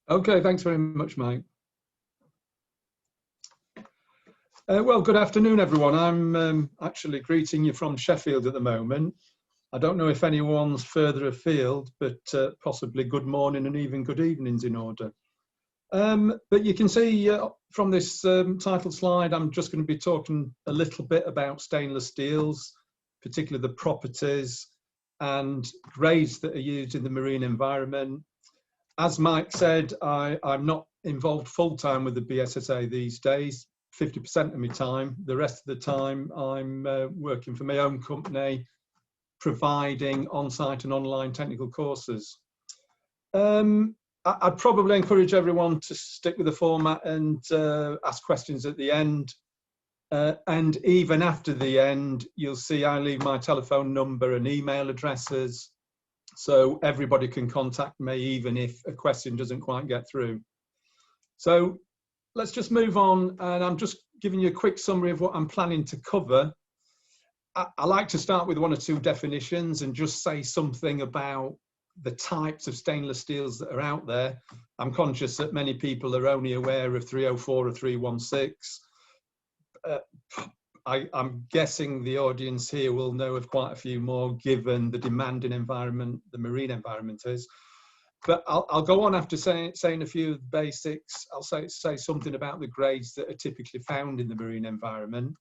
Okay, thanks very much, Mike. Well, good afternoon, everyone. I'm actually greeting you from Sheffield at the moment. I don't know if anyone's further afield, but possibly good morning and even good evenings in order. But you can see from this title slide, I'm just going to be talking a little bit about stainless steels, particularly the properties and grades that are used in the marine environment. As Mike said, I'm not involved full-time with the BSSA these days, 50% of my time. The rest of the time, I'm working for my own company, providing on-site and online technical courses. I'd probably encourage everyone to stick with the format and ask questions at the end. And even after the end, you'll see I leave my telephone number and email addresses, so everybody can contact me even if a question doesn't quite get through. So let's just move on, and I'm just giving you a quick summary of what I'm planning to cover. I like to start with one or two definitions and just say something about the types of stainless steels that are out there. I'm conscious that many people are only aware of 304 or 316. I'm guessing the audience here will know of quite a few more, given the demanding environment the marine environment is. But I'll go on after saying a few of the basics. I'll say something about the grades that are typically found in the marine environment.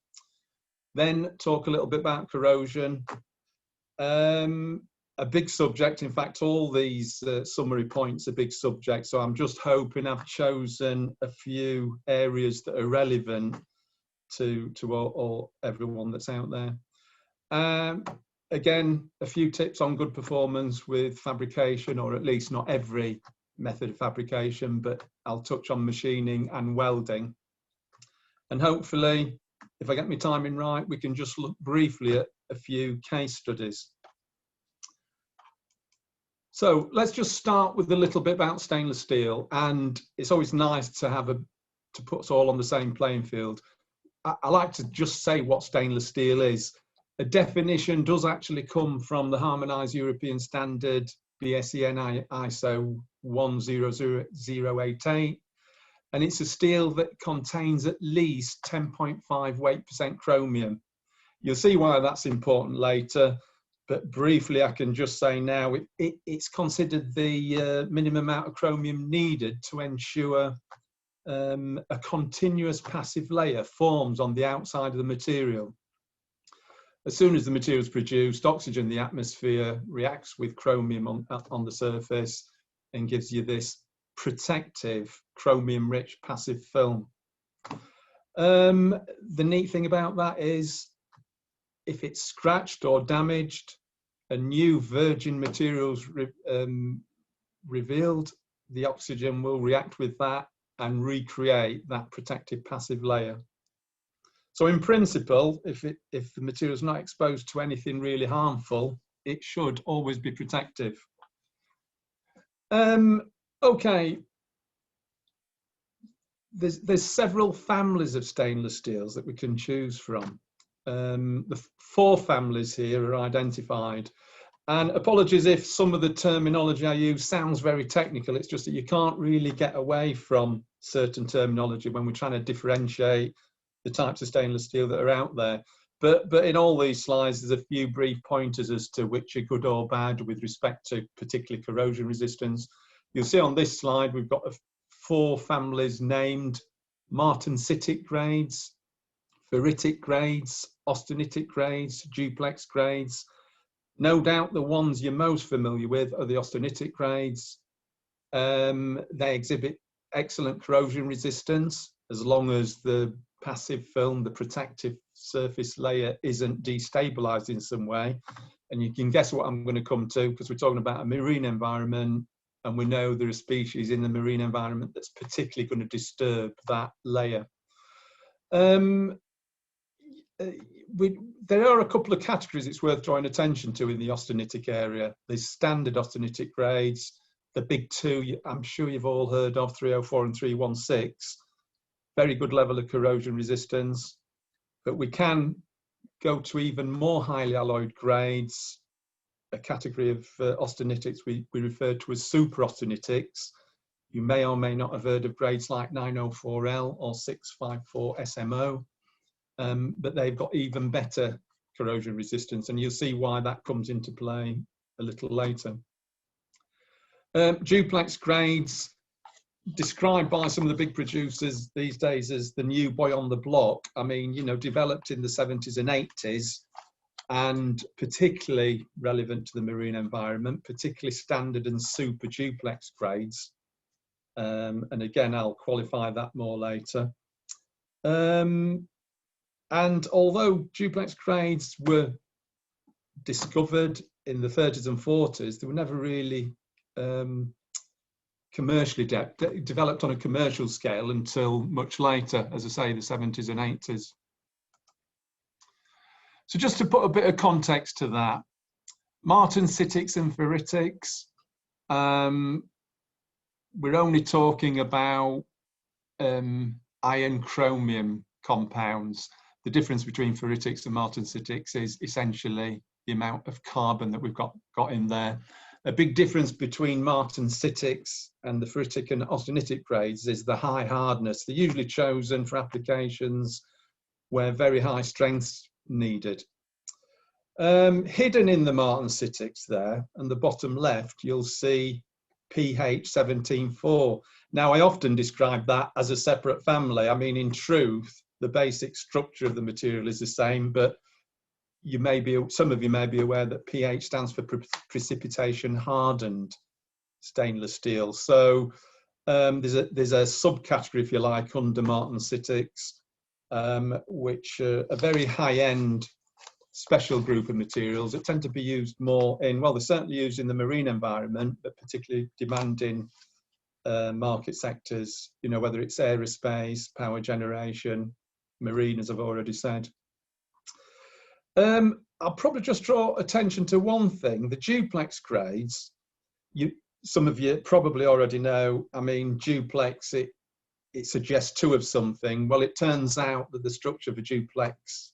Then talk a little bit about corrosion. A big subject, in fact, all these summary points are big subjects. So I'm just hoping I've chosen a few areas that are relevant to everyone that's out there. Again, a few tips on good performance with fabrication, or at least not every method of fabrication, but I'll touch on machining and welding. And hopefully, if I get my timing right, we can just look briefly at a few case studies. So let's just start with a little bit about stainless steel. And it's always nice to put us all on the same playing field. I like to just say what stainless steel is. A definition does actually come from the Harmonized European Standard BSEN ISO 10088, and it's a steel that contains at least 10.5 weight% chromium. You'll see why that's important later, but briefly I can just say now it's considered the minimum amount of chromium needed to ensure a continuous passive layer forms on the outside of the material. As soon as the material is produced, oxygen in the atmosphere reacts with chromium on the surface and gives you this protective chromium-rich passive film. The neat thing about that is if it's scratched or damaged, a new virgin material's revealed, the oxygen will react with that and recreate that protective passive layer. So in principle, if the material is not exposed to anything really harmful, it should always be protective. Okay, there's several families of stainless steels that we can choose from. The 4 families here are identified. And apologies if some of the terminology I use sounds very technical. It's just that you can't really get away from certain terminology when we're trying to differentiate the types of stainless steel that are out there. But in all these slides, there's a few brief pointers as to which are good or bad with respect to particularly corrosion resistance. You'll see on this slide, we've got 4 families named: martensitic grades, ferritic grades, austenitic grades, duplex grades. No doubt the ones you're most familiar with are the austenitic grades. They exhibit excellent corrosion resistance as long as the passive film, the protective surface layer, isn't destabilized in some way. And you can guess what I'm going to come to, because we're talking about a marine environment, and we know there are species in the marine environment that's particularly going to disturb that layer. There are a couple of categories it's worth drawing attention to in the austenitic area. There's standard austenitic grades, the big 2 I'm sure you've all heard of, 304 and 316. Very good level of corrosion resistance, but we can go to even more highly alloyed grades, a category of austenitics we refer to as super austenitics. You may or may not have heard of grades like 904L or 654 SMO, but they've got even better corrosion resistance, and you'll see why that comes into play a little later. Duplex grades, described by some of the big producers these days as the new boy on the block. I mean, you know, developed in the 70s and 80s, and particularly relevant to the marine environment, particularly standard and super duplex grades. And again, I'll qualify that more later. And although duplex grades were discovered in the 30s and 40s, they were never really commercially developed on a commercial scale until much later, as I say, the 70s and 80s. So just to put a bit of context to that, martensitics and ferritics, we're only talking about iron chromium compounds. The difference between ferritics and martensitics is essentially the amount of carbon that we've got in there. A big difference between martensitics and the ferritic and austenitic grades is the high hardness. They're usually chosen for applications where very high strength's needed. Hidden in the martensitics there, and the bottom left, you'll see pH 17.4. Now, I often describe that as a separate family. I mean, in truth, the basic structure of the material is the same, but some of you may be aware that pH stands for precipitation hardened stainless steel. So there's a subcategory, if you like, under martensitics, which are a very high-end special group of materials that tend to be used more in, well, they're certainly used in the marine environment, but particularly demanding market sectors, you know, whether it's aerospace, power generation, marine, as I've already said. I'll probably just draw attention to one thing. The duplex grades, some of you probably already know, I mean, duplex, it suggests two of something. Well, it turns out that the structure of a duplex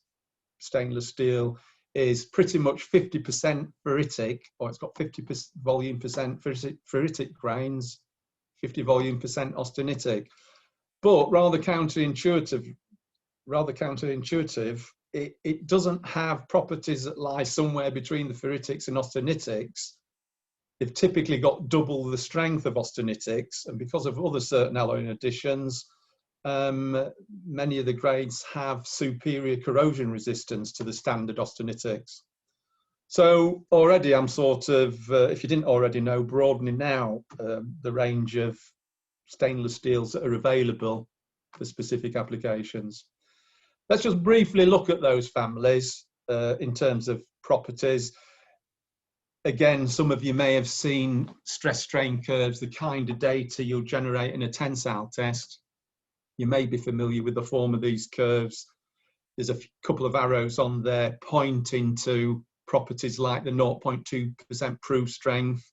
stainless steel is pretty much 50% ferritic, or it's got 50% volume percent ferritic grains, 50 volume percent austenitic. But rather counterintuitive, it doesn't have properties that lie somewhere between the ferritics and austenitics. They've typically got double the strength of austenitics, and because of other certain alloying additions, many of the grades have superior corrosion resistance to the standard austenitics. So already I'm sort of, if you didn't already know, broadening out the range of stainless steels that are available for specific applications. Let's just briefly look at those families in terms of properties. Again, some of you may have seen stress strain curves, the kind of data you'll generate in a tensile test. You may be familiar with the form of these curves. There's a couple of arrows on there pointing to properties like the 0.2% proof strength,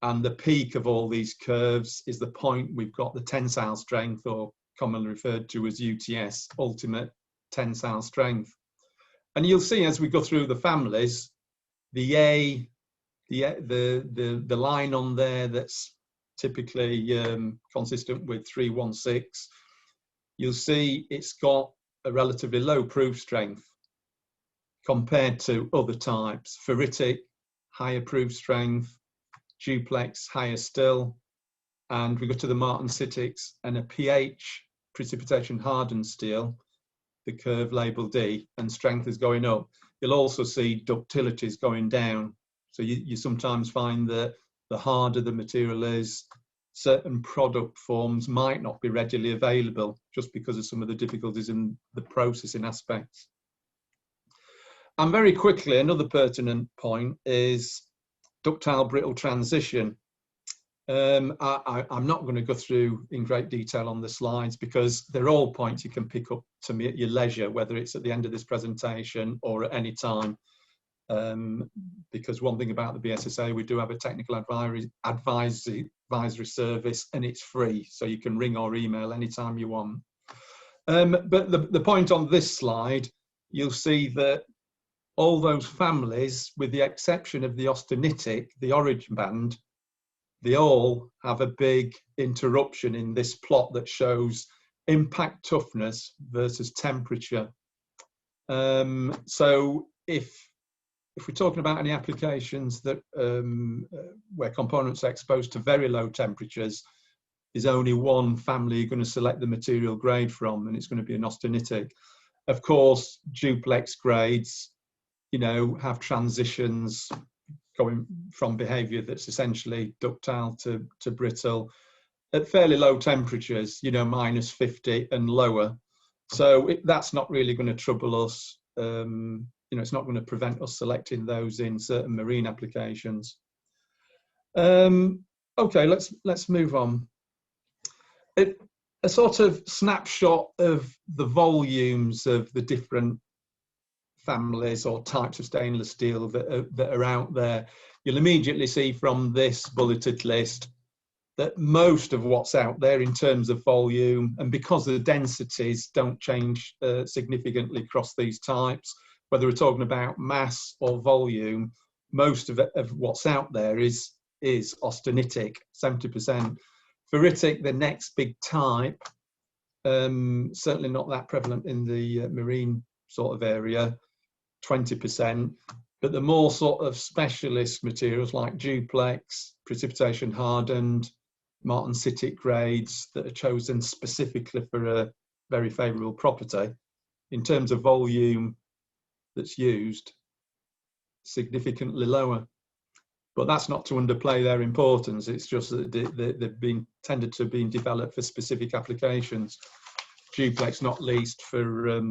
and the peak of all these curves is the point we've got the tensile strength, or commonly referred to as UTS, ultimate tensile strength. And you'll see as we go through the families, the line on there that's typically consistent with 316, you'll see it's got a relatively low proof strength compared to other types. Ferritic, higher proof strength, duplex, higher still, and we go to the martensitics and a pH, precipitation hardened steel, the curve labeled D, and strength is going up. You'll also see ductility is going down. So you sometimes find that the harder the material is, certain product forms might not be readily available just because of some of the difficulties in the processing aspects. And very quickly, another pertinent point is ductile brittle transition. I'm not going to go through in great detail on the slides because they're all points you can pick up to me at your leisure, whether it's at the end of this presentation or at any time. Because one thing about the BSSA, we do have a technical advisory service, and it's free, so you can ring or email anytime you want. But the point on this slide, you'll see that all those families, with the exception of the austenitic, the origin band, they all have a big interruption in this plot that shows impact toughness versus temperature. So if we're talking about any applications that where components are exposed to very low temperatures, there's only one family you're going to select the material grade from, and it's going to be an austenitic. Of course, duplex grades, you know, have transitions going from behavior that's essentially ductile to brittle at fairly low temperatures, you know, -50 and lower. So that's not really going to trouble us. You know, it's not going to prevent us selecting those in certain marine applications. Okay, let's move on. A sort of snapshot of the volumes of the different families or types of stainless steel that are out there. You'll immediately see from this bulleted list that most of what's out there in terms of volume, and because the densities don't change significantly across these types, whether we're talking about mass or volume, most of what's out there is austenitic, 70%. Ferritic, the next big type, certainly not that prevalent in the marine sort of area, 20%. But the more sort of specialist materials like duplex, precipitation hardened, martensitic grades that are chosen specifically for a very favourable property, in terms of volume that's used, significantly lower. But that's not to underplay their importance. It's just that they've been tended to have been developed for specific applications. Duplex, not least for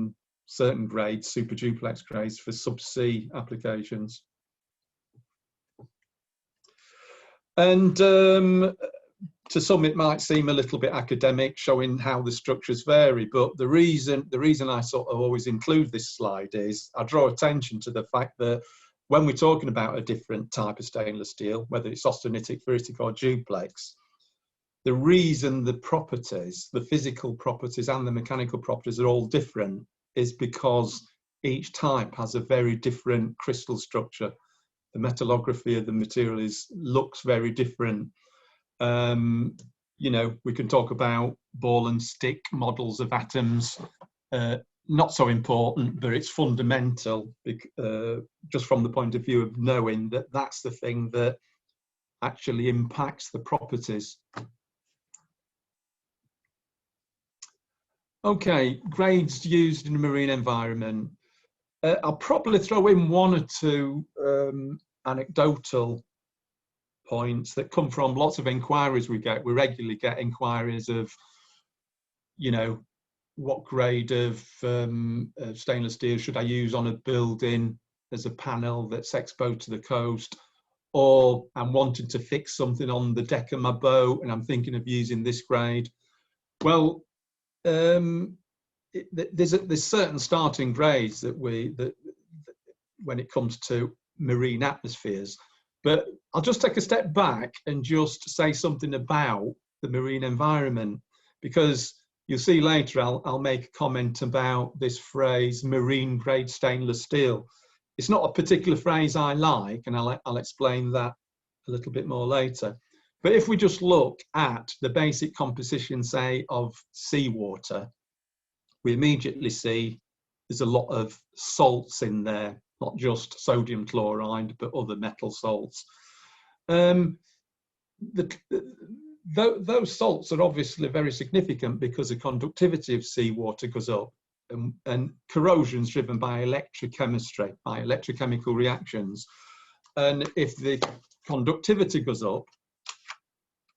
certain grades, super duplex grades for subsea applications. And to some, it might seem a little bit academic, showing how the structures vary. But the reason I sort of always include this slide is I draw attention to the fact that when we're talking about a different type of stainless steel, whether it's austenitic, ferritic, or duplex, the reason the properties, the physical properties and the mechanical properties are all different is because each type has a very different crystal structure. The metallography of the material looks very different. You know, we can talk about ball and stick models of atoms, not so important, but it's fundamental just from the point of view of knowing that that's the thing that actually impacts the properties. Okay, grades used in a marine environment. I'll probably throw in one or two anecdotal points that come from lots of inquiries we get. We regularly get inquiries of, you know, what grade of stainless steel should I use on a building as a panel that's exposed to the coast, or I'm wanting to fix something on the deck of my boat and I'm thinking of using this grade. Well, there's certain starting grades that when it comes to marine atmospheres. But I'll just take a step back and just say something about the marine environment, because you'll see later I'll make a comment about this phrase, marine grade stainless steel. It's not a particular phrase I like, and I'll explain that a little bit more later. But if we just look at the basic composition, say, of seawater, we immediately see there's a lot of salts in there, not just sodium chloride, but other metal salts. Those salts are obviously very significant because the conductivity of seawater goes up, and corrosion is driven by electrochemistry, by electrochemical reactions. And if the conductivity goes up,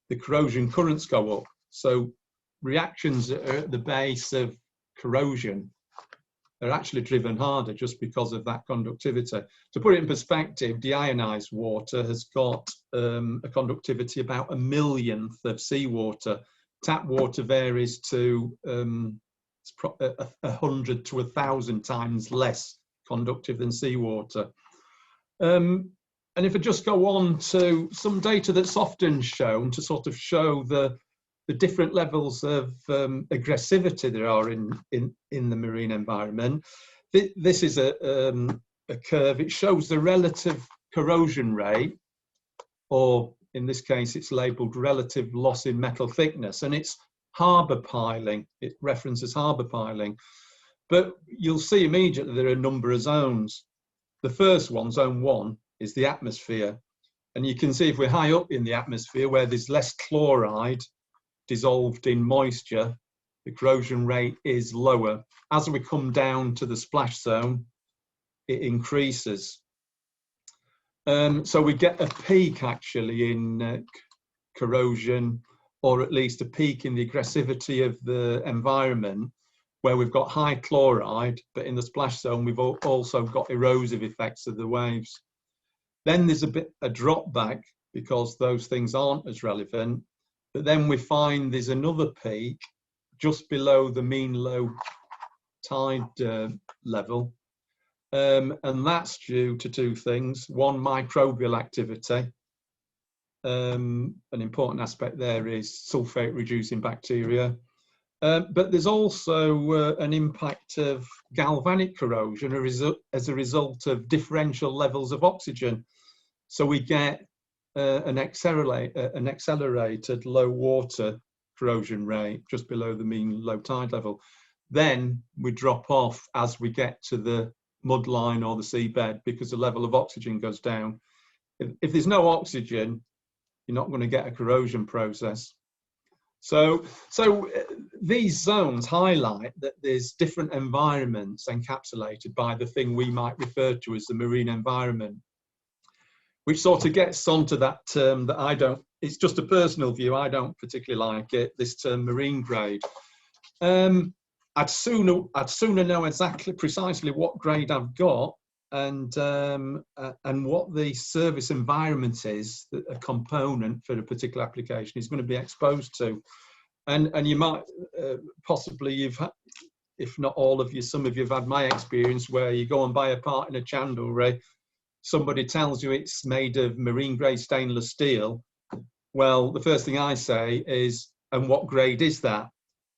the corrosion currents go up. So reactions that are at the base of corrosion are actually driven harder just because of that conductivity. To put it in perspective, deionized water has got a conductivity about 1/1,000,000th of seawater. Tap water varies to 100 to 1,000 times less conductive than seawater. And if I just go on to some data that's often shown to sort of show the different levels of aggressivity there are in the marine environment. This is a curve. It shows the relative corrosion rate, or in this case, it's labelled relative loss in metal thickness, and it's harbour piling. It references harbour piling. But you'll see immediately there are a number of zones. The first one, zone 1, is the atmosphere. And you can see if we're high up in the atmosphere where there's less chloride dissolved in moisture, the corrosion rate is lower. As we come down to the splash zone, it increases. So we get a peak actually in corrosion, or at least a peak in the aggressivity of the environment, where we've got high chloride, but in the splash zone we've also got erosive effects of the waves. Then there's a drop back because those things aren't as relevant, but then we find there's another peak just below the mean low tide level, and that's due to two things. One, microbial activity. An important aspect there is sulfate reducing bacteria. But there's also an impact of galvanic corrosion as a result of differential levels of oxygen. So we get an accelerated low water corrosion rate just below the mean low tide level. Then we drop off as we get to the mud line or the seabed because the level of oxygen goes down. If there's no oxygen, you're not going to get a corrosion process. So these zones highlight that there's different environments encapsulated by the thing we might refer to as the marine environment, which sort of gets onto that term that I don't, it's just a personal view, I don't particularly like it, this term marine grade. I'd sooner know precisely what grade I've got and what the service environment is that a component for a particular application is going to be exposed to. And you might possibly, you've had, if not all of you, some of you have had my experience where you go and buy a part in a chandlery, somebody tells you it's made of marine grade stainless steel. Well, the first thing I say is, and what grade is that?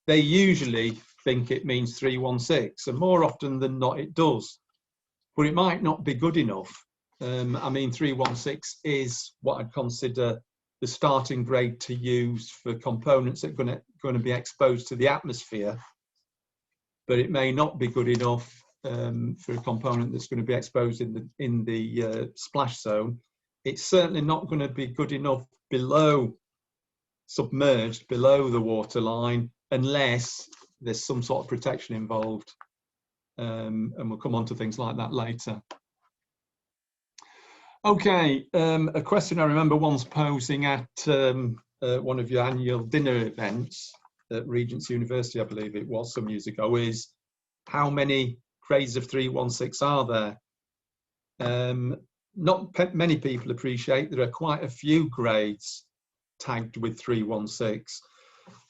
They usually think it means 316, and more often than not it does. But it might not be good enough. I mean, 316 is what I'd consider the starting grade to use for components that are going to be exposed to the atmosphere, but it may not be good enough for a component that's going to be exposed in the splash zone. It's certainly not going to be good enough submerged below the waterline, unless there's some sort of protection involved. And we'll come on to things like that later. Okay, a question I remember once posing at one of your annual dinner events at Regent's University, I believe it was some years ago, is how many grades of 316 are there? Not many people appreciate there are quite a few grades tagged with 316,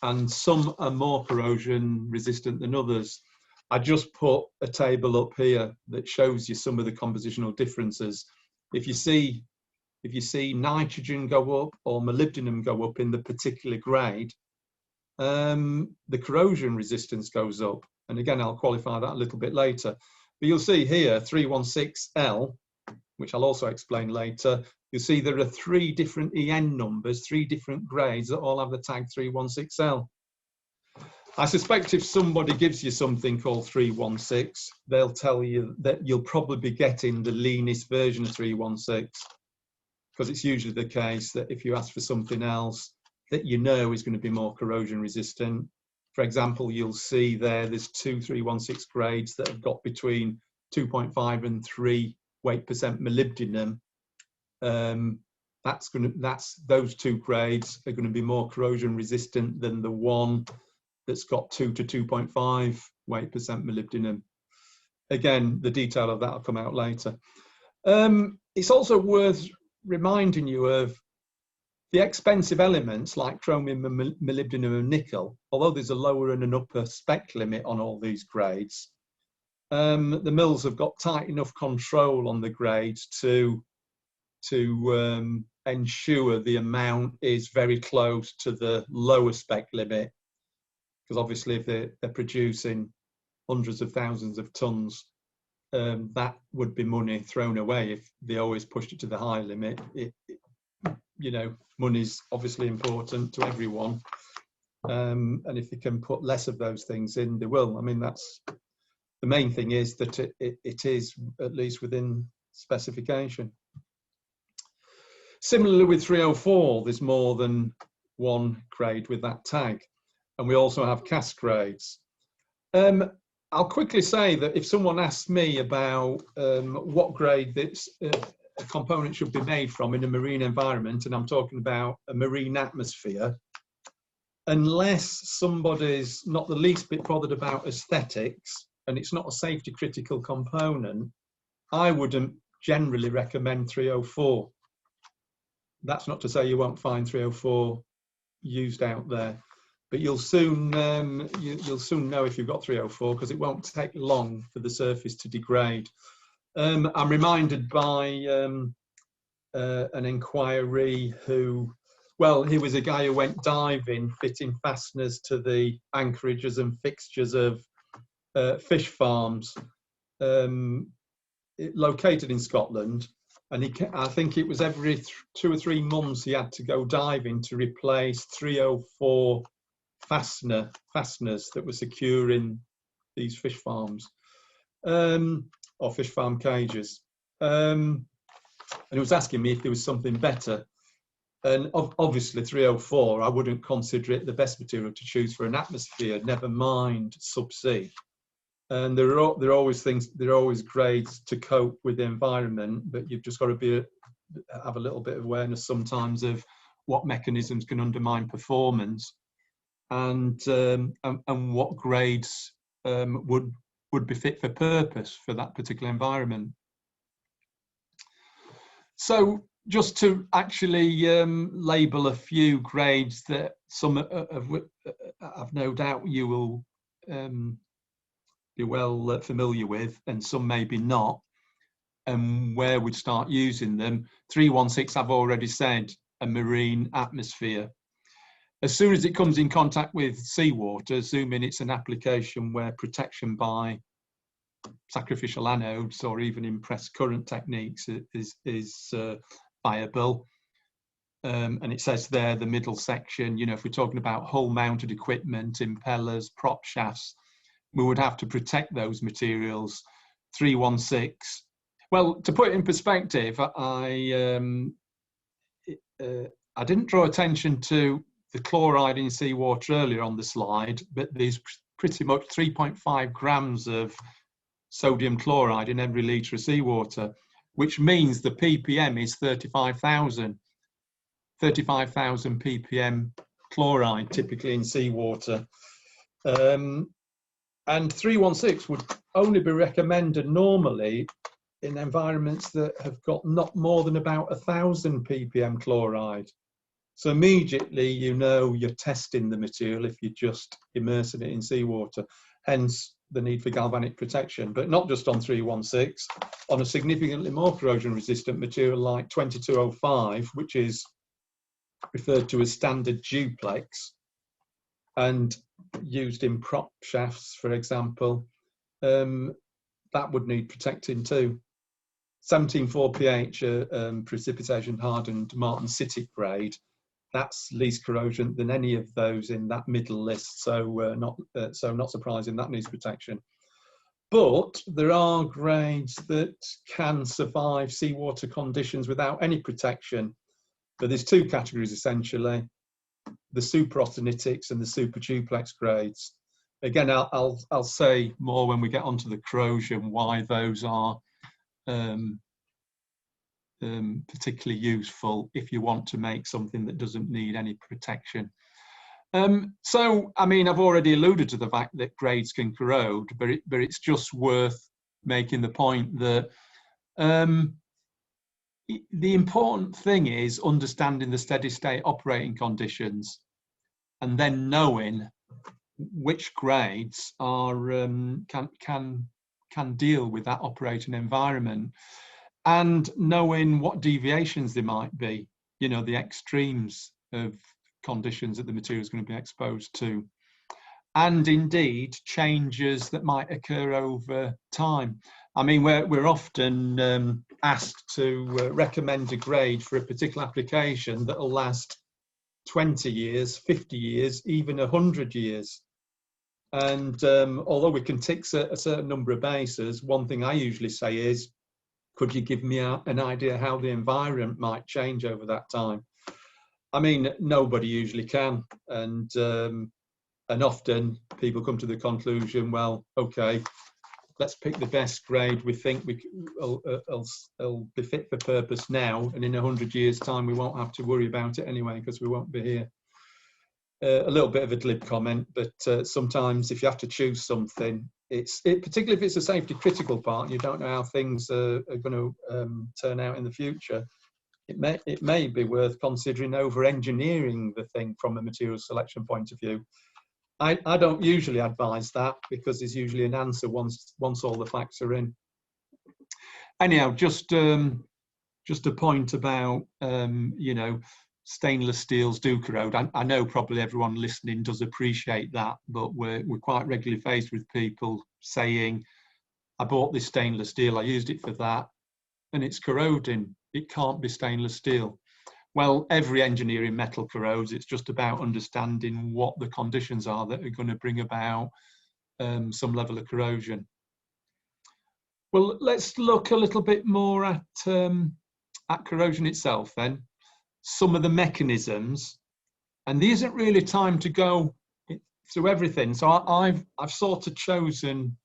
and some are more corrosion resistant than others. I just put a table up here that shows you some of the compositional differences. If you see nitrogen go up or molybdenum go up in the particular grade, the corrosion resistance goes up. And again, I'll qualify that a little bit later. But you'll see here 316L, which I'll also explain later. You'll see there are 3 different EN numbers, 3 different grades that all have the tag 316L. I suspect if somebody gives you something called 316, they'll tell you that you'll probably be getting the leanest version of 316, because it's usually the case that if you ask for something else that you know is going to be more corrosion resistant. For example, you'll see there's 2 316 grades that have got between 2.5 and 3 weight percent molybdenum. Those 2 grades are going to be more corrosion resistant than the one that's got 2 to 2.5 weight percent molybdenum. Again, the detail of that will come out later. It's also worth reminding you of the expensive elements like chromium, molybdenum and nickel. Although there's a lower and an upper spec limit on all these grades, the mills have got tight enough control on the grades to ensure the amount is very close to the lower spec limit. Because obviously if they're producing hundreds of thousands of tons, that would be money thrown away if they always pushed it to the high limit. you know, money's obviously important to everyone. And if they can put less of those things in, they will. I mean, that's the main thing, is that it is at least within specification. Similarly with 304, there's more than one grade with that tag. And we also have cast grades. I'll quickly say that if someone asks me about what grade this a component should be made from in a marine environment, and I'm talking about a marine atmosphere, unless somebody's not the least bit bothered about aesthetics and it's not a safety critical component, I wouldn't generally recommend 304. That's not to say you won't find 304 used out there, but you'll soon you'll soon know if you've got 304, because it won't take long for the surface to degrade. I'm reminded by an inquiry who, well, he was a guy who went diving, fitting fasteners to the anchorages and fixtures of fish farms located in Scotland. And I think it was every 2 or 3 months he had to go diving to replace 304 fasteners that were securing these fish farms, or fish farm cages. And he was asking me if there was something better. And obviously 304, I wouldn't consider it the best material to choose for an atmosphere, never mind subsea. And there are always grades to cope with the environment, but you've just got to have a little bit of awareness sometimes of what mechanisms can undermine performance, and what grades would be fit for purpose for that particular environment. So just to actually label a few grades that some I've no doubt you will be well familiar with, and some maybe not, and where we'd start using them. 316, I've already said, a marine atmosphere. As soon as it comes in contact with seawater, assuming it's an application where protection by sacrificial anodes or even impressed current techniques is viable. And it says there, the middle section, you know, if we're talking about hull mounted equipment, impellers, prop shafts, we would have to protect those materials. 316. Well, to put it in perspective, I didn't draw attention to the chloride in seawater earlier on the slide, but there's pretty much 3.5 grams of sodium chloride in every litre of seawater, which means the ppm is 35,000 ppm chloride typically in seawater. And 316 would only be recommended normally in environments that have got not more than about 1,000 ppm chloride. So immediately you know you're testing the material if you're just immersing it in seawater, hence the need for galvanic protection, but not just on 316, on a significantly more corrosion resistant material like 2205, which is referred to as standard duplex and used in prop shafts, for example, that would need protecting too. 17.4 pH precipitation hardened martensitic grade, that's least corrosion than any of those in that middle list, so not surprising that needs protection. But there are grades that can survive seawater conditions without any protection. But there's 2 categories essentially: the super austenitics and the super duplex grades. Again, I'll say more when we get onto the corrosion why those are particularly useful if you want to make something that doesn't need any protection. So, I mean, I've already alluded to the fact that grades can corrode, but it's just worth making the point that the important thing is understanding the steady state operating conditions and then knowing which grades are can deal with that operating environment, and knowing what deviations there might be, you know, the extremes of conditions that the material is going to be exposed to, and indeed changes that might occur over time. I mean, we're often asked to recommend a grade for a particular application that will last 20 years, 50 years, even 100 years. And although we can tick a certain number of bases, one thing I usually say is, could you give me an idea how the environment might change over that time? I mean, nobody usually can. And often people come to the conclusion, well, okay, let's pick the best grade we think will be fit for purpose now. And in 100 years' time, we won't have to worry about it anyway, because we won't be here. A little bit of a glib comment, but sometimes if you have to choose something, particularly if it's a safety critical part and you don't know how things are going to turn out in the future, it may be worth considering over engineering the thing from a material selection point of view. I don't usually advise that, because there's usually an answer once all the facts are in. Anyhow, just a point about you know, stainless steels do corrode. I know probably everyone listening does appreciate that, but we're quite regularly faced with people saying, I bought this stainless steel, I used it for that, and it's corroding. It can't be stainless steel. Well, every engineering metal corrodes. It's just about understanding what the conditions are that are going to bring about some level of corrosion. Well, let's look a little bit more at corrosion itself then. Some of the mechanisms, and there isn't really time to go through everything. So I've sort of chosen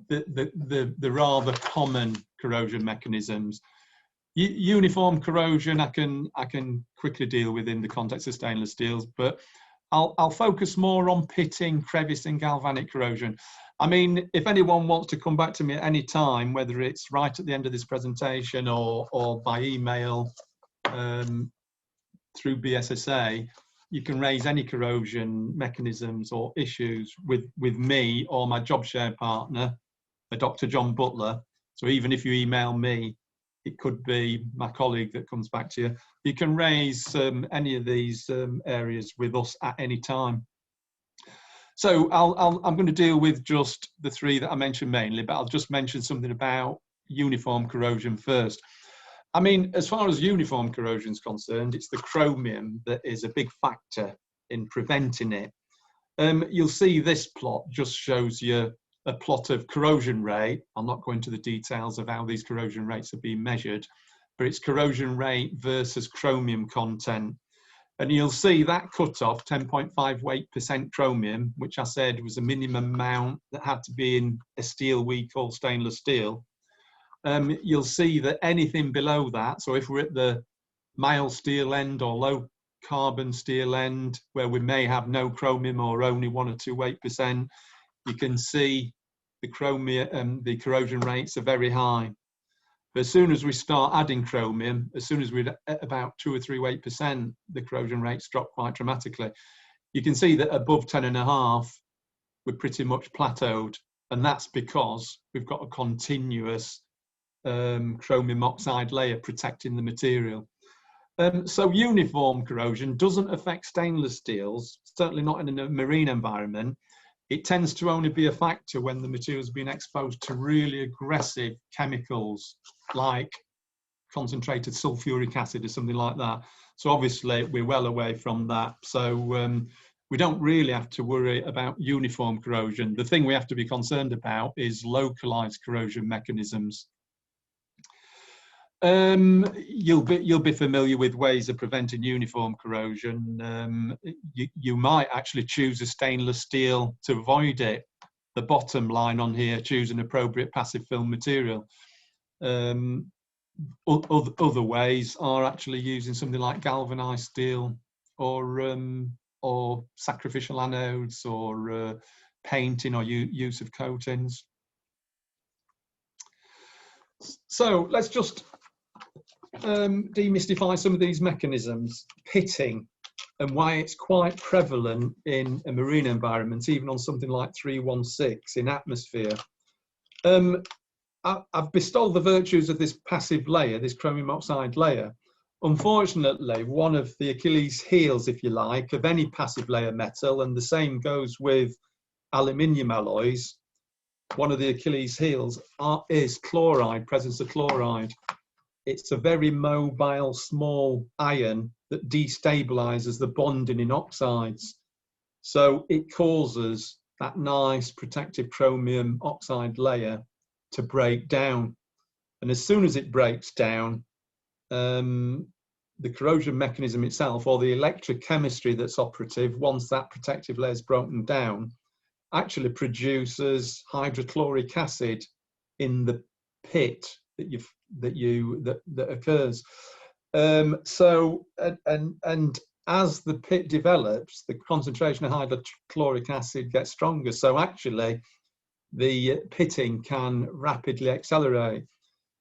the rather common corrosion mechanisms. Uniform corrosion I can quickly deal with in the context of stainless steels, but I'll focus more on pitting, crevice and galvanic corrosion. I mean, if anyone wants to come back to me at any time, whether it's right at the end of this presentation or by email through BSSA, you can raise any corrosion mechanisms or issues with me or my job share partner, Dr. John Butler. So even if you email me, it could be my colleague that comes back to you. You can raise any of these areas with us at any time. So I'm going to deal with just the three that I mentioned mainly, but I'll just mention something about uniform corrosion first. I mean, as far as uniform corrosion is concerned, it's the chromium that is a big factor in preventing it. You'll see this plot just shows you a plot of corrosion rate. I'm not going into the details of how these corrosion rates are being measured, but it's corrosion rate versus chromium content. And you'll see that cutoff, 10.58% chromium, which I said was a minimum amount that had to be in a steel we call stainless steel. You'll see that anything below that, so if we're at the mild steel end or low carbon steel end, where we may have no chromium or only 1 or 2 weight%, you can see the chromium, the corrosion rates are very high. But as soon as we start adding chromium, as soon as we're at about 2 or 3 weight%, the corrosion rates drop quite dramatically. You can see that above 10.5, we're pretty much plateaued, and that's because we've got a continuous chromium oxide layer protecting the material. So uniform corrosion doesn't affect stainless steels, certainly not in a marine environment. It tends to only be a factor when the material's been exposed to really aggressive chemicals like concentrated sulfuric acid or something like that. So obviously we're well away from that. So we don't really have to worry about uniform corrosion. The thing we have to be concerned about is localized corrosion mechanisms. You'll be familiar with ways of preventing uniform corrosion. You might actually choose a stainless steel to avoid it. The bottom line on here, choose an appropriate passive film material. Other ways are actually using something like galvanized steel or sacrificial anodes or painting or use of coatings. So let's just demystify some of these mechanisms. Pitting and why it's quite prevalent in a marine environment, even on something like 316 in atmosphere. I've bestowed the virtues of this passive layer, this chromium oxide layer. Unfortunately, one of the Achilles heels, if you like, of any passive layer metal, and the same goes with aluminium alloys, one of the Achilles heels is chloride, presence of chloride. It's a very mobile, small ion that destabilizes the bonding in oxides. So it causes that nice protective chromium oxide layer to break down. And as soon as it breaks down, the corrosion mechanism itself, or the electrochemistry that's operative once that protective layer is broken down, actually produces hydrochloric acid in the pit that occurs. And as the pit develops, the concentration of hydrochloric acid gets stronger. So actually, the pitting can rapidly accelerate.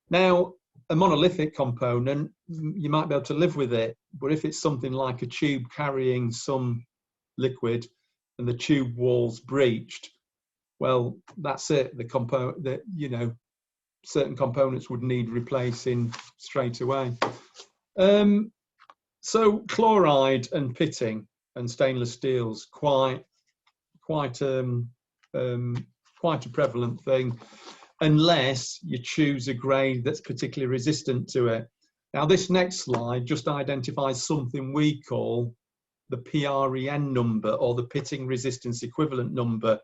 Now, a monolithic component, you might be able to live with it, but if it's something like a tube carrying some liquid and the tube wall's breached, well, that's it. The component that, you know, certain components would need replacing straight away. So chloride and pitting and stainless steel's quite a prevalent thing, unless you choose a grade that's particularly resistant to it. Now, this next slide just identifies something we call the PREN number, or the pitting resistance equivalent number.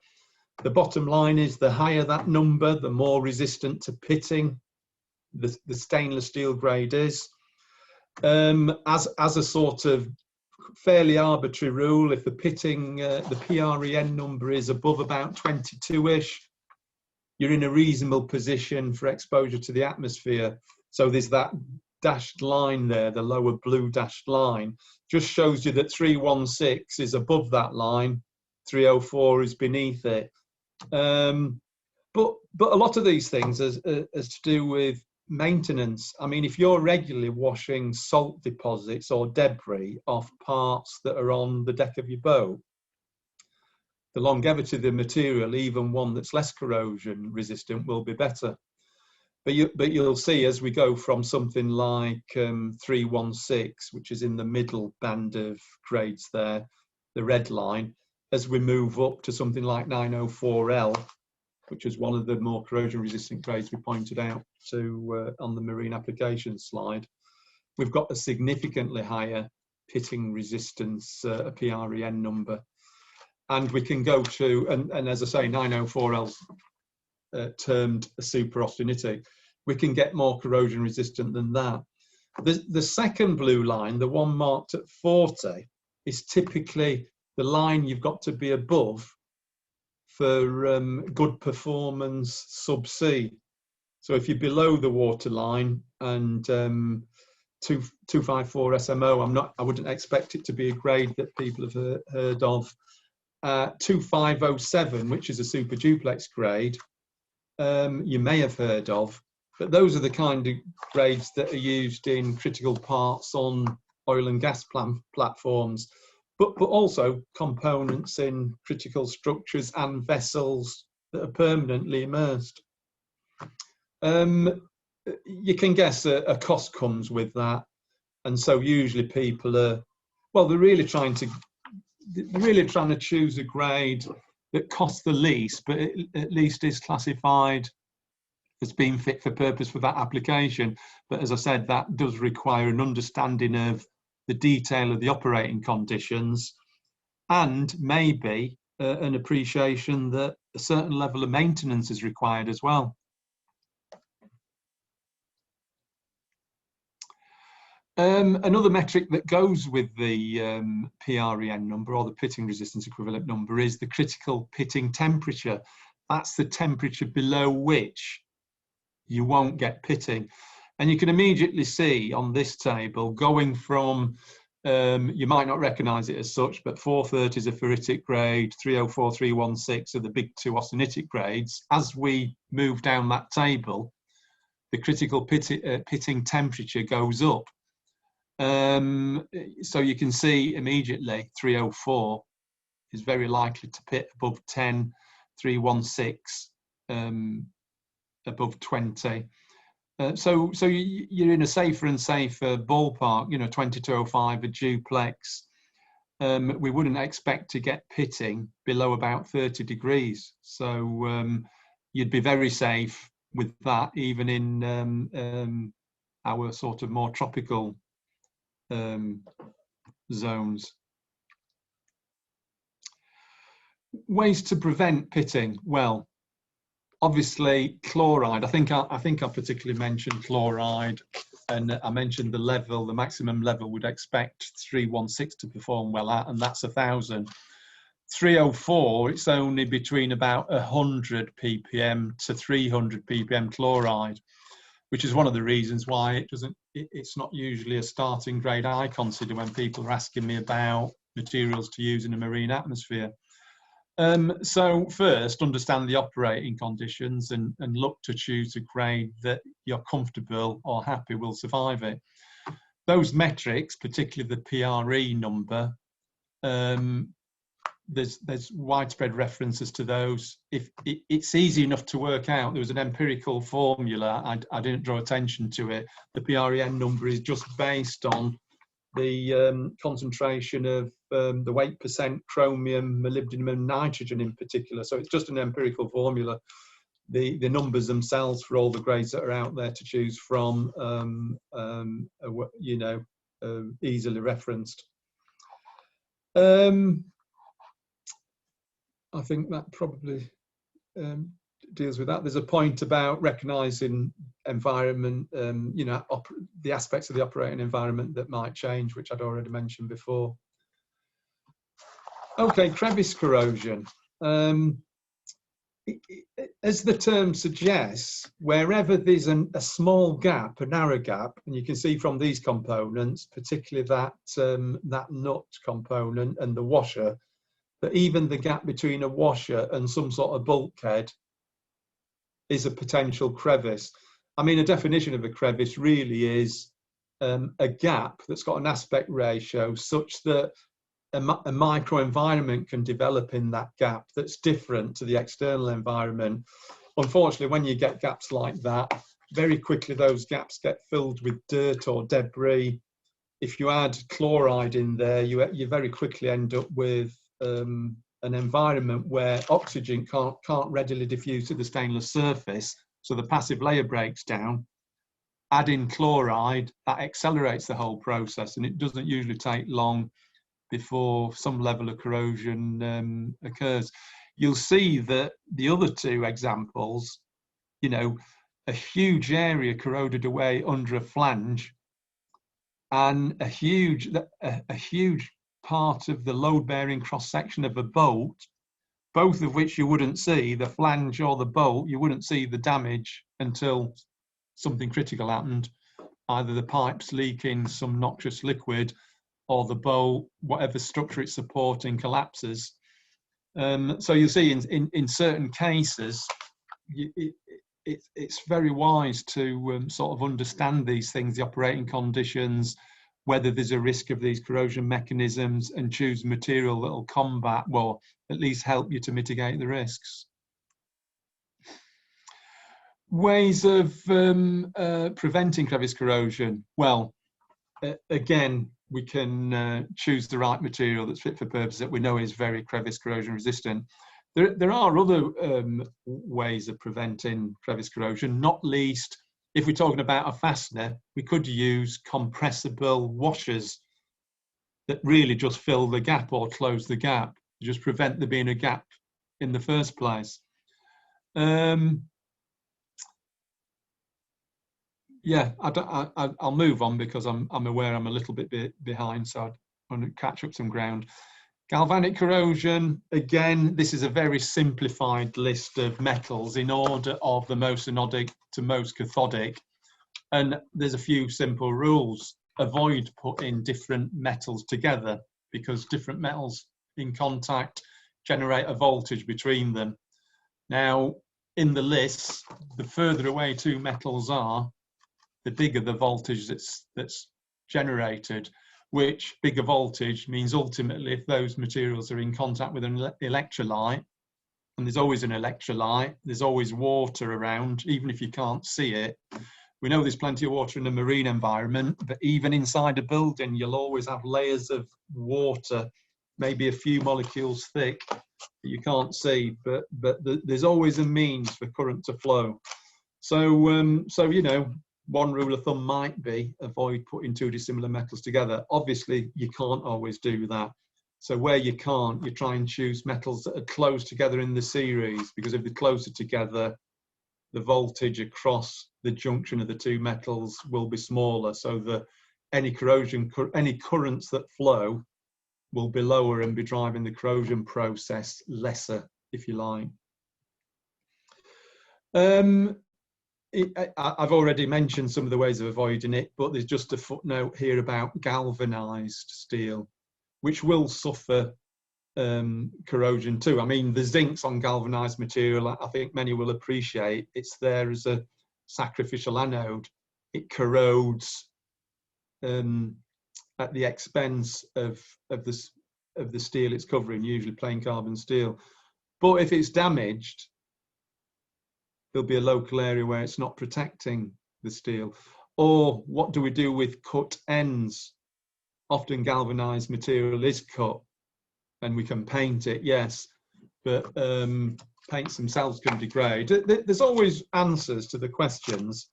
The bottom line is the higher that number, the more resistant to pitting the stainless steel grade is. As a sort of fairly arbitrary rule, if the pitting, the PREN number is above about 22-ish, you're in a reasonable position for exposure to the atmosphere. So there's that dashed line there, the lower blue dashed line, just shows you that 316 is above that line, 304 is beneath it. But a lot of these things is to do with maintenance. I mean, if you're regularly washing salt deposits or debris off parts that are on the deck of your boat, the longevity of the material, even one that's less corrosion resistant, will be better. But you'll see as we go from something like 316, which is in the middle band of grades there, the red line, as we move up to something like 904L, which is one of the more corrosion resistant grades we pointed out to on the marine application slide, we've got a significantly higher pitting resistance, a PREN number. And we can go to, and as I say, 904L's termed a superaustenitic. We can get more corrosion resistant than that. The second blue line, the one marked at 40, is typically the line you've got to be above for good performance subsea. So if you're below the water line and 254 SMO, I wouldn't expect it to be a grade that people have heard of. 2507, which is a super duplex grade, you may have heard of, but those are the kind of grades that are used in critical parts on oil and gas platforms, but also components in critical structures and vessels that are permanently immersed. You can guess a cost comes with that, and so usually people are, well, they're really trying to choose a grade that costs the least, but at least is classified as being fit for purpose for that application. But as I said, that does require an understanding of the detail of the operating conditions, and maybe an appreciation that a certain level of maintenance is required as well. Another metric that goes with the PREN number, or the pitting resistance equivalent number, is the critical pitting temperature. That's the temperature below which you won't get pitting. And you can immediately see on this table, going from, you might not recognize it as such, but 430 is a ferritic grade, 304, 316 are the big two austenitic grades. As we move down that table, the critical pitting temperature goes up. So you can see immediately 304 is very likely to pit above 10, 316 above 20. So you're in a safer and safer ballpark, you know, 2205, a duplex. We wouldn't expect to get pitting below about 30 degrees. So you'd be very safe with that, even in our sort of more tropical zones. Ways to prevent pitting. Well, obviously chloride. I think I particularly mentioned chloride, and I mentioned the level, the maximum level we'd expect 316 to perform well at, and that's 1,000. 304, it's only between about 100 ppm to 300 ppm chloride, which is one of the reasons why it's not usually a starting grade I consider when people are asking me about materials to use in a marine atmosphere. So first, understand the operating conditions and look to choose a grade that you're comfortable or happy will survive it. Those metrics, particularly the PRE number, there's widespread references to those. If it's easy enough to work out, there was an empirical formula, I didn't draw attention to it. The PREN number is just based on the concentration of the weight percent chromium, molybdenum and nitrogen in particular. So it's just an empirical formula. The numbers themselves for all the grades that are out there to choose from, easily referenced. I think that probably deals with that. There's a point about recognising environment, the aspects of the operating environment that might change, which I'd already mentioned before. Okay, crevice corrosion. As the term suggests, wherever there's a small gap, a narrow gap, and you can see from these components, particularly that nut component and the washer, that even the gap between a washer and some sort of bulkhead is a potential crevice. I mean, a definition of a crevice really is a gap that's got an aspect ratio such that a microenvironment can develop in that gap that's different to the external environment. Unfortunately, when you get gaps like that, very quickly those gaps get filled with dirt or debris. If you add chloride in there, you very quickly end up with an environment where oxygen can't readily diffuse to the stainless surface, so the passive layer breaks down. Add in chloride, that accelerates the whole process, and it doesn't usually take long before some level of corrosion occurs. You'll see that the other two examples, a huge area corroded away under a flange, and a huge part of the load-bearing cross-section of a bolt, both of which you wouldn't see, the flange or the bolt, you wouldn't see the damage until something critical happened, either the pipes leaking some noxious liquid or the bolt, whatever structure it's supporting, collapses. So you'll see in certain cases, it's very wise to sort of understand these things, the operating conditions, whether there's a risk of these corrosion mechanisms, and choose material that will combat, well, at least help you to mitigate the risks. Ways of preventing crevice corrosion. Well, again, we can choose the right material that's fit for purpose that we know is very crevice corrosion resistant. There are other ways of preventing crevice corrosion, not least if we're talking about a fastener, we could use compressible washers that really just fill the gap or close the gap, just prevent there being a gap in the first place. Yeah, I'll move on because I'm aware I'm a little bit behind, so I want to catch up some ground. Galvanic corrosion, again, this is a very simplified list of metals in order of the most anodic to most cathodic. And there's a few simple rules. Avoid putting different metals together because different metals in contact generate a voltage between them. Now, in the list, the further away two metals are, the bigger the voltage that's generated, which bigger voltage means ultimately if those materials are in contact with an electrolyte, and there's always an electrolyte, there's always water around, even if you can't see it. We know there's plenty of water in a marine environment, but even inside a building, you'll always have layers of water, maybe a few molecules thick, that you can't see, but there's always a means for current to flow. So so you know, one rule of thumb might be avoid putting two dissimilar metals together. Obviously you can't always do that, so where you can't, you try and choose metals that are close together in the series, because if they're closer together, the voltage across the junction of the two metals will be smaller, so any currents that flow will be lower and be driving the corrosion process lesser, if you like. I've already mentioned some of the ways of avoiding it, but there's just a footnote here about galvanized steel, which will suffer corrosion too. I mean, the zinc's on galvanized material. I think many will appreciate it's there as a sacrificial anode. It corrodes at the expense of the steel it's covering, usually plain carbon steel. But if it's damaged, there'll be a local area where it's not protecting the steel. Or what do we do with cut ends? Often galvanized material is cut, and we can paint it, yes, but paints themselves can degrade. There's always answers to the questions,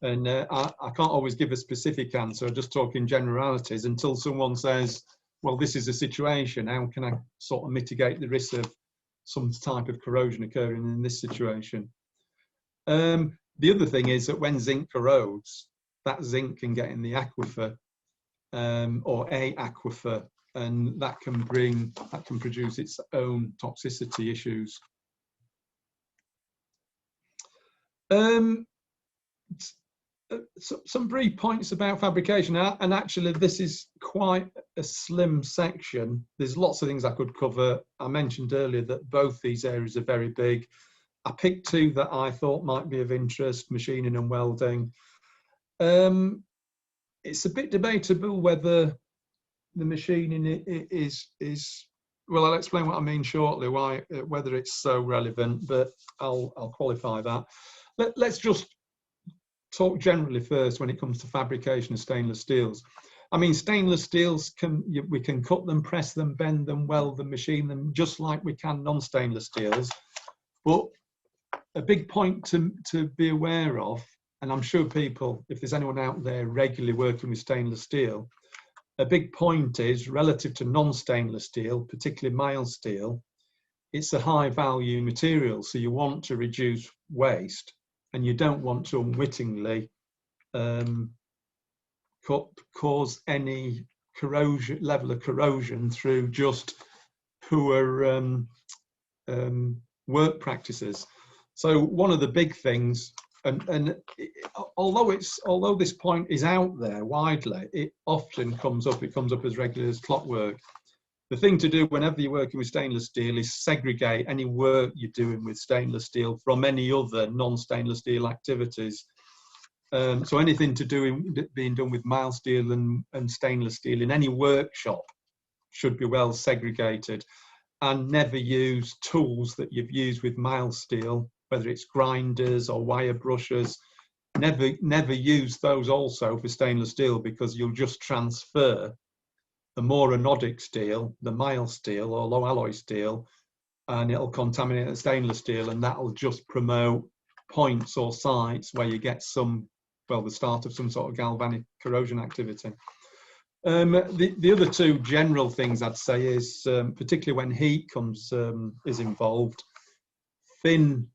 and I can't always give a specific answer. I just talk in generalities until someone says, well, this is a situation, how can I sort of mitigate the risk of some type of corrosion occurring in this situation? The other thing is that when zinc corrodes, that zinc can get in the aquifer, or a aquifer, and that can produce its own toxicity issues. Some brief points about fabrication, and actually this is quite a slim section. There's lots of things I could cover. I mentioned earlier that both these areas are very big. I picked two that I thought might be of interest: machining and welding. It's a bit debatable whether the machining is well, I'll explain what I mean shortly, whether it's so relevant, but I'll qualify that. Let's just talk generally first when it comes to fabrication of stainless steels. I mean, stainless steels, we can cut them, press them, bend them, weld them, machine them, just like we can non-stainless steels. But a big point to be aware of, and I'm sure people, if there's anyone out there regularly working with stainless steel, a big point is, relative to non-stainless steel, particularly mild steel, it's a high value material, so you want to reduce waste, and you don't want to unwittingly cause any corrosion, level of corrosion, through just poor work practices. So one of the big things, and although this point is out there widely, it often comes up as regular as clockwork. The thing to do whenever you're working with stainless steel is segregate any work you're doing with stainless steel from any other non-stainless steel activities. So anything being done with mild steel and stainless steel in any workshop should be well segregated, and never use tools that you've used with mild steel, whether it's grinders or wire brushers. Never use those also for stainless steel, because you'll just transfer the more anodic steel, the mild steel or low alloy steel, and it'll contaminate the stainless steel, and that'll just promote points or sites where you get the start of some sort of galvanic corrosion activity. The other two general things I'd say is, particularly when heat is involved, certain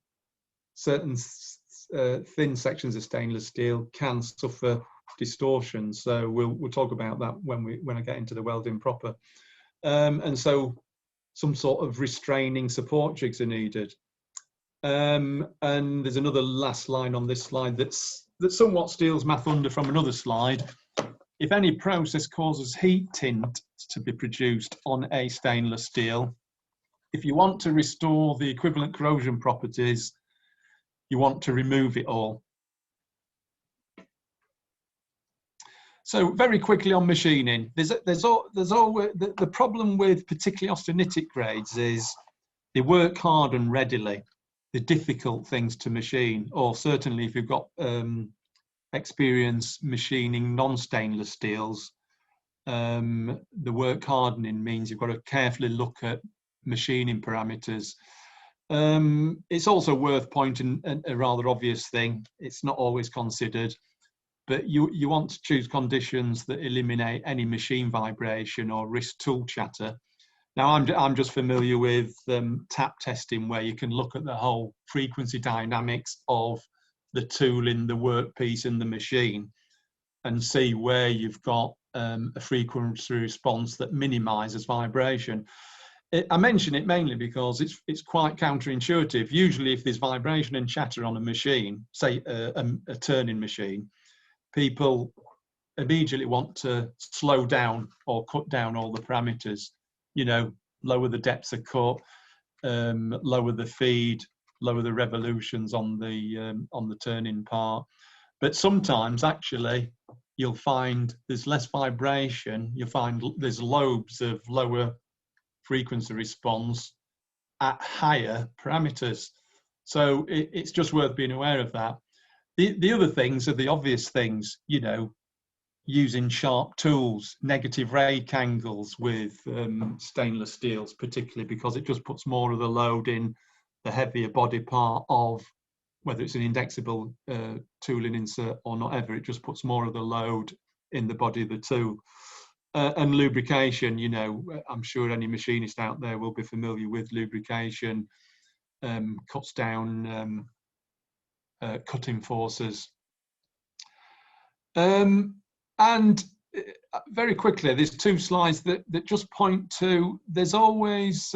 thin sections of stainless steel can suffer distortion. So we'll talk about that when I get into the welding proper. And so some sort of restraining support jigs are needed. And there's another last line on this slide that somewhat steals my thunder from another slide. If any process causes heat tint to be produced on a stainless steel, if you want to restore the equivalent corrosion properties, you want to remove it all. So very quickly on machining, there's always the problem with particularly austenitic grades is they work hard and readily. They're difficult things to machine, or certainly if you've got experience machining non-stainless steels, the work hardening means you've got to carefully look at machining parameters. It's also worth pointing a rather obvious thing. It's not always considered, but you want to choose conditions that eliminate any machine vibration or risk tool chatter. Now, I'm just familiar with tap testing, where you can look at the whole frequency dynamics of the tool in the workpiece and the machine, and see where you've got a frequency response that minimises vibration. I mention it mainly because it's quite counterintuitive. Usually, if there's vibration and chatter on a machine, say a turning machine, people immediately want to slow down or cut down all the parameters. You know, lower the depths of cut, lower the feed, lower the revolutions on the turning part. But sometimes, actually, you'll find there's less vibration. You'll find there's lobes of lower frequency response at higher parameters. So it's just worth being aware of that. The other things are the obvious things, you know, using sharp tools, negative rake angles with stainless steels, particularly because it just puts more of the load in the heavier body part of, whether it's an indexable tooling insert or not ever, it just puts more of the load in the body of the tool. And lubrication, you know, I'm sure any machinist out there will be familiar with lubrication, cuts down cutting forces. And very quickly, there's two slides that just point to, there's always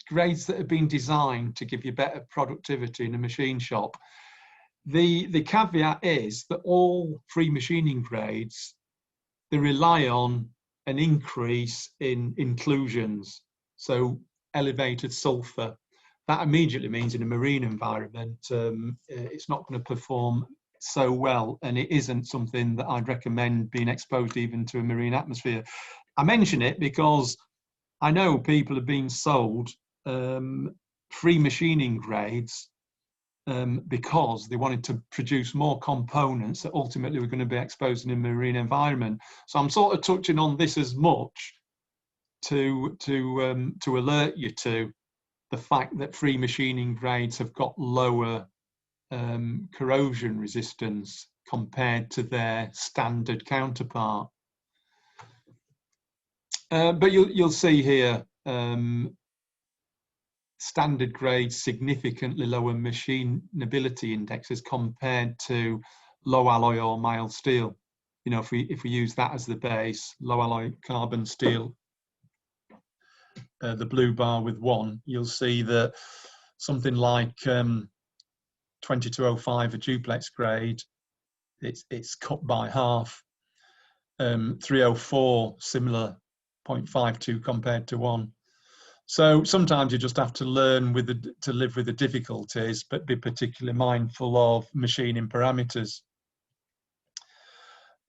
grades that have been designed to give you better productivity in a machine shop. The caveat is that all free machining grades, they rely on an increase in inclusions, so elevated sulfur. That immediately means in a marine environment, it's not going to perform so well, and it isn't something that I'd recommend being exposed even to a marine atmosphere. I mention it because I know people have been sold free machining grades because they wanted to produce more components that ultimately were going to be exposed in a marine environment. So I'm sort of touching on this as much to alert you to the fact that free machining grades have got lower corrosion resistance compared to their standard counterpart. But you'll see here standard grades significantly lower machinability indexes compared to low alloy or mild steel. You know, if we use that as the base, low alloy carbon steel, the blue bar with 1, you'll see that something like 2205, a duplex grade, it's cut by half. 304, similar, 0.52 compared to 1. So sometimes you just have to learn to live with the difficulties, but be particularly mindful of machining parameters.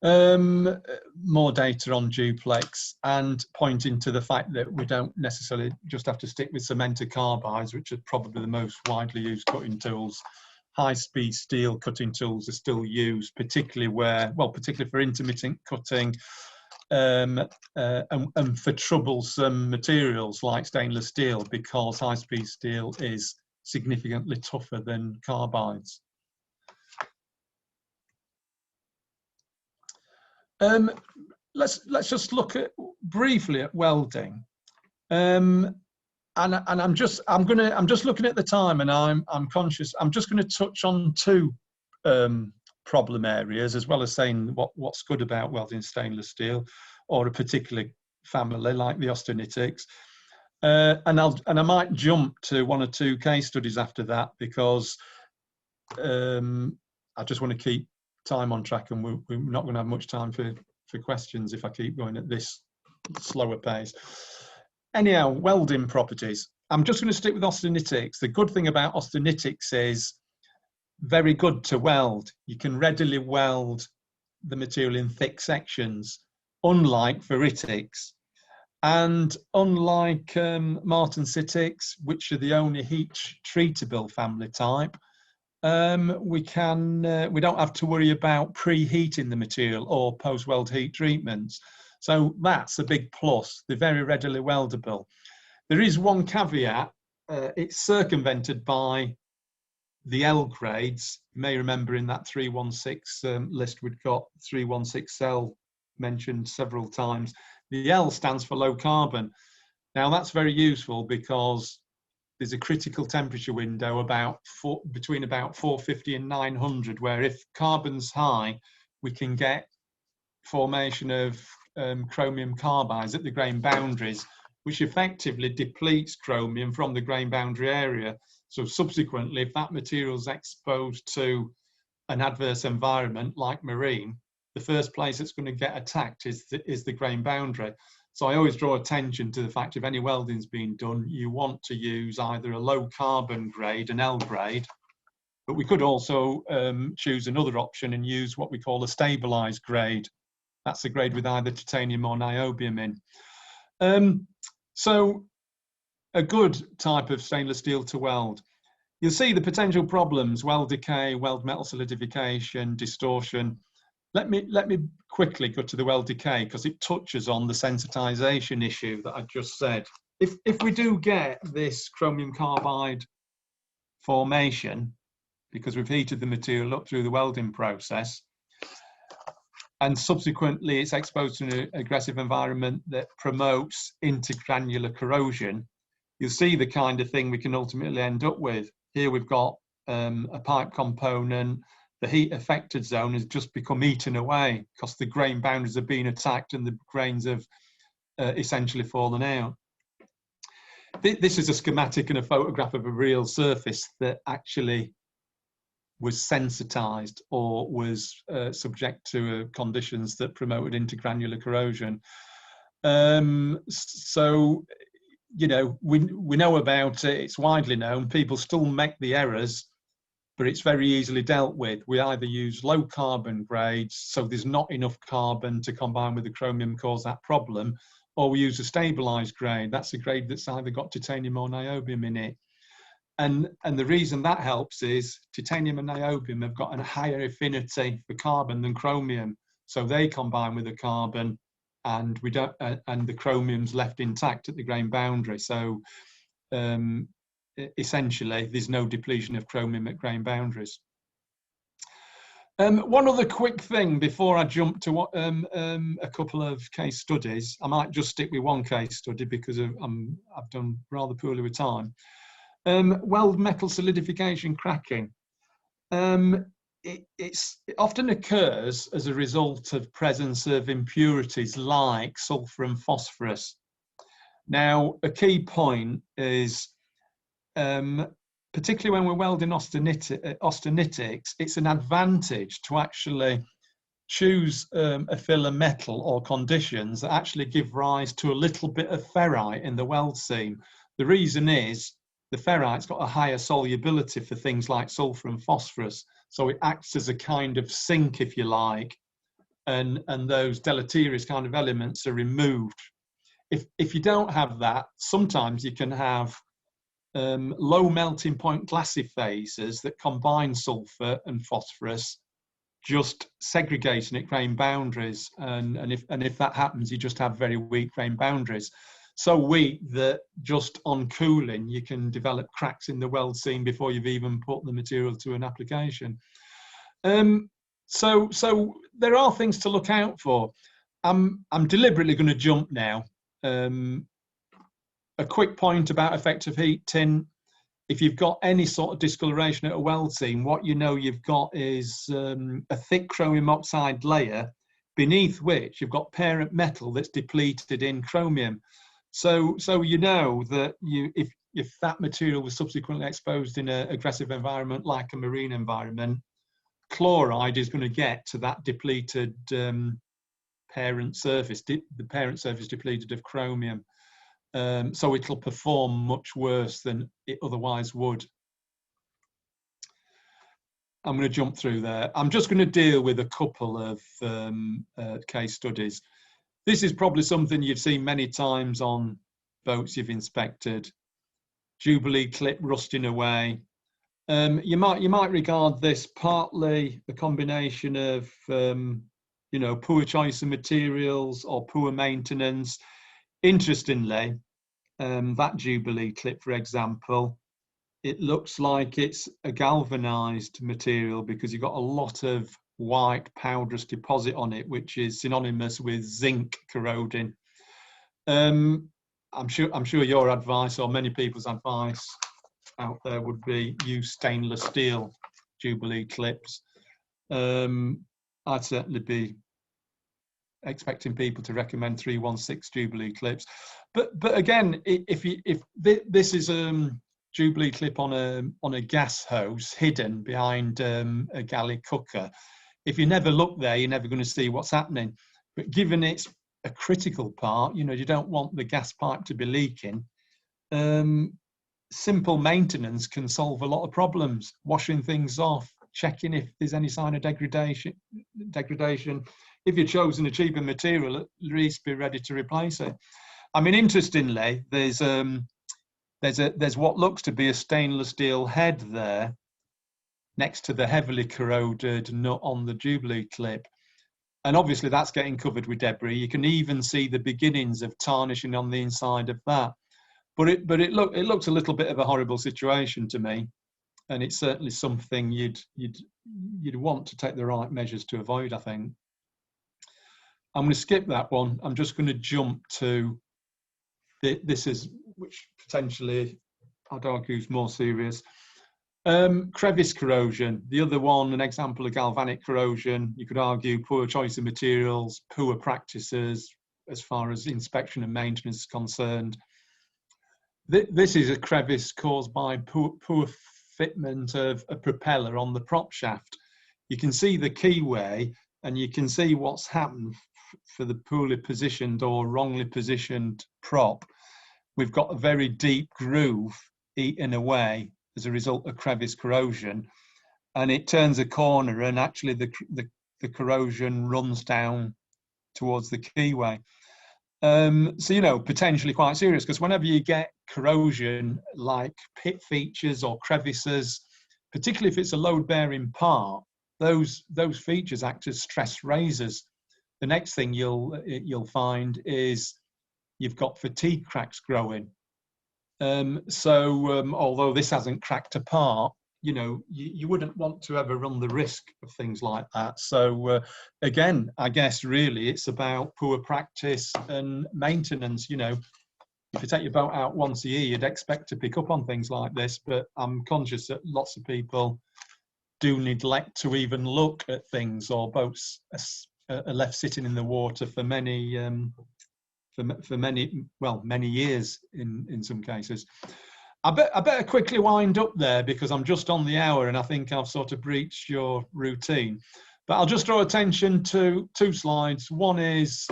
More data on duplex, and pointing to the fact that we don't necessarily just have to stick with cementer carbides, which are probably the most widely used cutting tools. High-speed steel cutting tools are still used, particularly for intermittent cutting, and for troublesome materials like stainless steel, because high-speed steel is significantly tougher than carbides. Let's just look briefly at welding, and I'm just looking at the time, and I'm conscious. I'm just going to touch on 2 problem areas, as well as saying what's good about welding stainless steel, or a particular family like the austenitics, and I might jump to 1 or 2 case studies after that, because I just want to keep time on track, and we're not going to have much time for questions if I keep going at this slower pace. Anyhow, welding properties. I'm just going to stick with austenitics. The good thing about austenitics is very good to weld. You can readily weld the material in thick sections, unlike ferritics. And unlike martensitics, which are the only heat-treatable family type, we don't have to worry about preheating the material or post-weld heat treatments. So that's a big plus. They're very readily weldable. There is one caveat. It's circumvented by the L grades. You may remember in that 316 list we've got 316L mentioned several times. The L stands for low carbon. Now that's very useful because there's a critical temperature window between about 450 and 900, where if carbon's high, we can get formation of chromium carbides at the grain boundaries, which effectively depletes chromium from the grain boundary area. So subsequently, if that material is exposed to an adverse environment like marine, the first place it's going to get attacked is the grain boundary. So I always draw attention to the fact if any welding's being done, you want to use either a low carbon grade, an L grade, but we could also choose another option and use what we call a stabilized grade. That's a grade with either titanium or niobium in. So a good type of stainless steel to weld. You'll see the potential problems: weld decay, weld metal solidification, distortion. Let me quickly go to the weld decay because it touches on the sensitization issue that I just said. If we do get this chromium carbide formation, because we've heated the material up through the welding process, and subsequently it's exposed to an aggressive environment that promotes intergranular corrosion, you'll see the kind of thing we can ultimately end up with. Here we've got a pipe component. The heat affected zone has just become eaten away because the grain boundaries have been attacked and the grains have essentially fallen out. This is a schematic and a photograph of a real surface that actually was sensitized or was subject to conditions that promoted intergranular corrosion. So, you know, we know about it, it's widely known, people still make the errors, but it's very easily dealt with. We either use low carbon grades, so there's not enough carbon to combine with the chromium cause that problem, or we use a stabilized grade. That's a grade that's either got titanium or niobium in it. And the reason that helps is titanium and niobium have got a higher affinity for carbon than chromium. So they combine with the carbon and we don't, and the chromium's left intact at the grain boundary. So essentially there's no depletion of chromium at grain boundaries. One other quick thing before I jump to what, a couple of case studies. I might just stick with one case study because I've done rather poorly with time. Weld metal solidification cracking. It often occurs as a result of presence of impurities like sulfur and phosphorus. Now, a key point is, particularly when we're welding austenitics, it's an advantage to actually choose a filler metal or conditions that actually give rise to a little bit of ferrite in the weld seam. The reason is the ferrite's got a higher solubility for things like sulfur and phosphorus, so it acts as a kind of sink, if you like, and those deleterious kind of elements are removed. If you don't have that, sometimes you can have low melting point glassy phases that combine sulfur and phosphorus, just segregating at grain boundaries, and if that happens, you just have very weak grain boundaries. So weak that just on cooling you can develop cracks in the weld seam before you've even put the material to an application. So there are things to look out for. I'm deliberately going to jump now. A quick point about effective heat tin. If you've got any sort of discoloration at a weld seam, what you know you've got is a thick chromium oxide layer beneath which you've got parent metal that's depleted in chromium. So you know that if that material was subsequently exposed in an aggressive environment like a marine environment, chloride is going to get to that depleted parent surface, the parent surface depleted of chromium. So it'll perform much worse than it otherwise would. I'm going to jump through there. I'm just going to deal with a couple of case studies. This is probably something you've seen many times on boats you've inspected. Jubilee clip rusting away. You might regard this partly a combination of you know, poor choice of materials or poor maintenance. Interestingly, that Jubilee clip, for example, it looks like it's a galvanized material because you've got a lot of white powderous deposit on it, which is synonymous with zinc corroding. I'm sure your advice, or many people's advice out there, would be use stainless steel Jubilee clips. I'd certainly be expecting people to recommend 316 Jubilee clips, but again, if this is Jubilee clip on a gas hose hidden behind a galley cooker, if you never look there, you're never going to see what's happening. But given it's a critical part, you know, you don't want the gas pipe to be leaking. Simple maintenance can solve a lot of problems. Washing things off, checking if there's any sign of degradation. If you've chosen a cheaper material, at least be ready to replace it. I mean, interestingly, there's what looks to be a stainless steel head there next to the heavily corroded nut on the Jubilee clip. And obviously that's getting covered with debris. You can even see the beginnings of tarnishing on the inside of that. But it looks a little bit of a horrible situation to me. And it's certainly something you'd want to take the right measures to avoid, I think. I'm going to skip that one. I'm just going to jump to which potentially I'd argue is more serious. Crevice corrosion, the other one, an example of galvanic corrosion. You could argue poor choice of materials, poor practices as far as inspection and maintenance is concerned. This is a crevice caused by poor fitment of a propeller on the prop shaft. You can see the keyway and you can see what's happened for the poorly positioned or wrongly positioned prop. We've got a very deep groove eaten away as a result of crevice corrosion, and it turns a corner and actually the corrosion runs down towards the keyway. So, you know, potentially quite serious, because whenever you get corrosion like pit features or crevices, particularly if it's a load-bearing part, those features act as stress raisers. The next thing you'll find is you've got fatigue cracks growing. Although this hasn't cracked apart, you know, you wouldn't want to ever run the risk of things like that. So again, I guess really it's about poor practice and maintenance. You know, if you take your boat out once a year, you'd expect to pick up on things like this, but I'm conscious that lots of people do neglect to even look at things, or boats are left sitting in the water for many many years in some cases. I better quickly wind up there because I'm just on the hour and I think I've sort of breached your routine. But I'll just draw attention to two slides. One is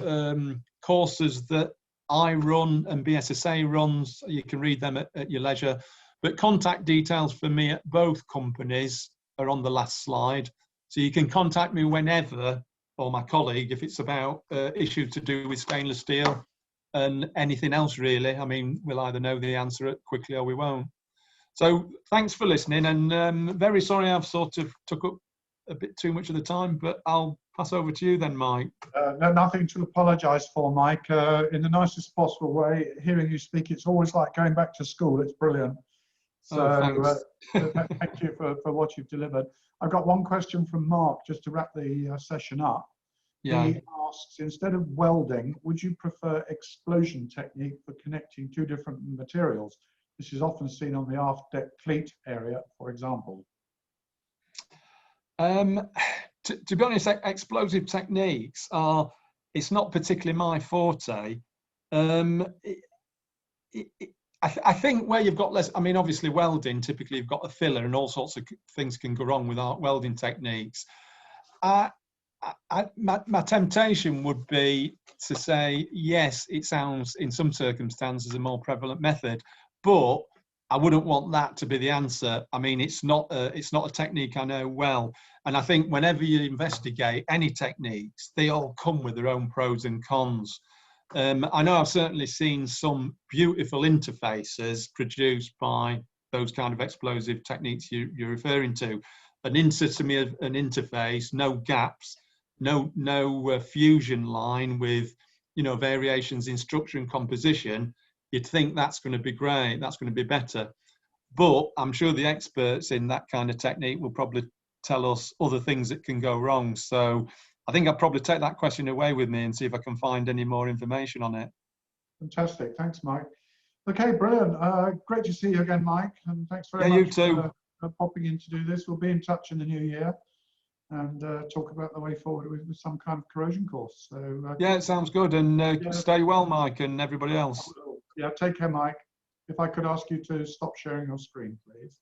courses that I run and BSSA runs. You can read them at your leisure. But contact details for me at both companies are on the last slide. So you can contact me whenever, or my colleague, if it's about issues to do with stainless steel and anything else really. I mean, we'll either know the answer quickly or we won't. So thanks for listening, and very sorry I've sort of took up a bit too much of the time, but I'll pass over to you then, Mike. No, nothing to apologise for, Mike. In the nicest possible way. Hearing you speak, it's always like going back to school. It's brilliant. So thank you for what you've delivered. I've got one question from Mark, just to wrap the session up. Yeah. He asks, instead of welding, would you prefer explosion technique for connecting two different materials? This is often seen on the aft deck cleat area, for example. To be honest, explosive techniques it's not particularly my forte. I think where you've got less, I mean, obviously welding, typically you've got a filler and all sorts of things can go wrong with our welding techniques. My temptation would be to say, yes, it sounds in some circumstances a more prevalent method, but I wouldn't want that to be the answer. I mean, it's not a technique I know well. And I think whenever you investigate any techniques, they all come with their own pros and cons. I know I've certainly seen some beautiful interfaces produced by those kind of explosive techniques you're referring to. An interface, no gaps, no fusion line with, you know, variations in structure and composition, you'd think that's going to be great, that's going to be better. But I'm sure the experts in that kind of technique will probably tell us other things that can go wrong. So I think I'll probably take that question away with me and see if I can find any more information on it. Fantastic. Thanks, Mike. Okay, brilliant. Great to see you again, Mike. And thanks very much you too. For popping in to do this. We'll be in touch in the new year and talk about the way forward with some kind of corrosion course. So yeah, it sounds good. And stay well, Mike, and everybody else. Yeah, take care, Mike. If I could ask you to stop sharing your screen, please.